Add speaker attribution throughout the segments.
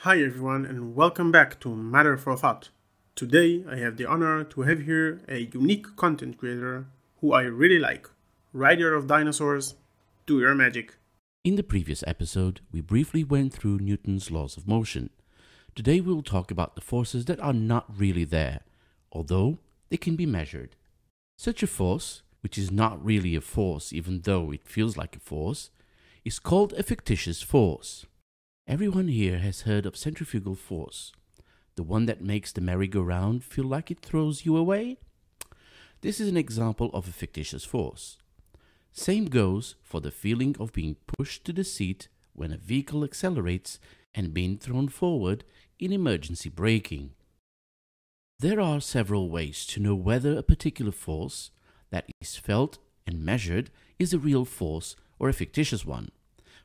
Speaker 1: Hi everyone and welcome back to Matter for Thought. Today I have the honor to have here a unique content creator who I really like, writer of Dinosaurs, Do Your Magic.
Speaker 2: In the previous episode, we briefly went through Newton's laws of motion. Today we will talk about the forces that are not really there, although they can be measured. Such a force, which is not really a force even though it feels like a force, is called a fictitious force. Everyone here has heard of centrifugal force, the one that makes the merry-go-round feel like it throws you away. This is an example of a fictitious force. Same goes for the feeling of being pushed to the seat when a vehicle accelerates and being thrown forward in emergency braking. There are several ways to know whether a particular force that is felt and measured is a real force or a fictitious one.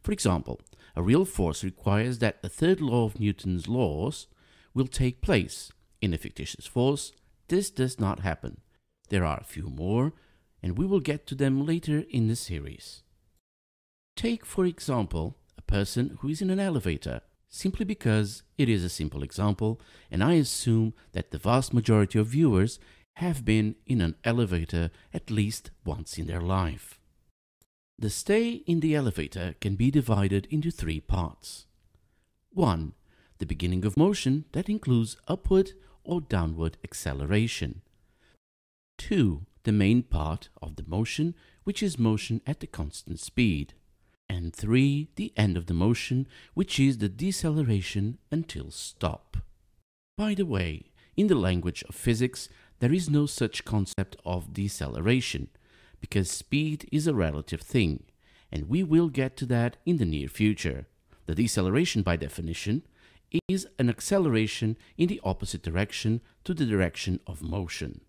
Speaker 2: For example, a real force requires that the third law of Newton's laws will take place. In a fictitious force, this does not happen. There are a few more, and we will get to them later in the series. Take, for example, a person who is in an elevator, simply because it is a simple example, and I assume that the vast majority of viewers have been in an elevator at least once in their life. The stay in the elevator can be divided into three parts. 1. The beginning of motion that includes upward or downward acceleration. 2. The main part of the motion, which is motion at a constant speed. And 3. The end of the motion, which is the deceleration until stop. By the way, in the language of physics, there is no such concept of deceleration, because speed is a relative thing, and we will get to that in the near future. The deceleration, by definition, is an acceleration in the opposite direction to the direction of motion.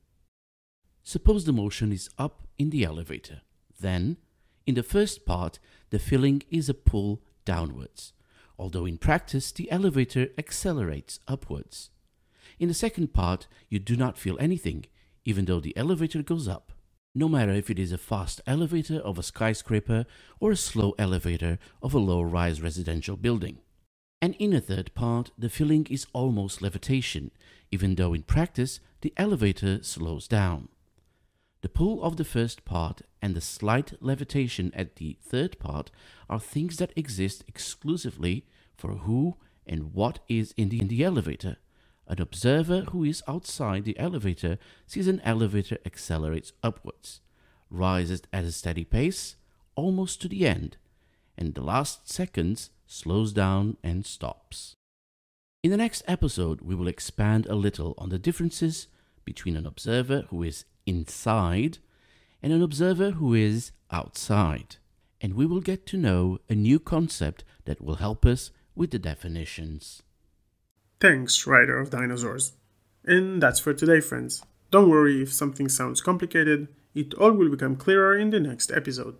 Speaker 2: Suppose the motion is up in the elevator. Then, in the first part, the feeling is a pull downwards, although in practice the elevator accelerates upwards. In the second part, you do not feel anything, even though the elevator goes up, no matter if it is a fast elevator of a skyscraper or a slow elevator of a low-rise residential building. And in a third part, the feeling is almost levitation, even though in practice the elevator slows down. The pull of the first part and the slight levitation at the third part are things that exist exclusively for who and what is in the elevator. An observer who is outside the elevator sees an elevator accelerates upwards, rises at a steady pace, almost to the end, and the last seconds slows down and stops. In the next episode, we will expand a little on the differences between an observer who is inside and an observer who is outside, and we will get to know a new concept that will help us with the definitions.
Speaker 1: Thanks, writer of Dinosaurs. And that's for today, friends. Don't worry if something sounds complicated, it all will become clearer in the next episode.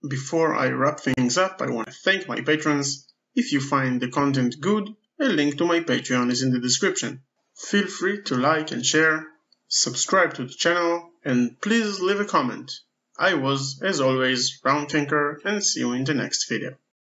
Speaker 1: Before I wrap things up, I want to thank my patrons. If you find the content good, a link to my Patreon is in the description. Feel free to like and share, subscribe to the channel, and please leave a comment. I was, as always, rndthinker, and see you in the next video.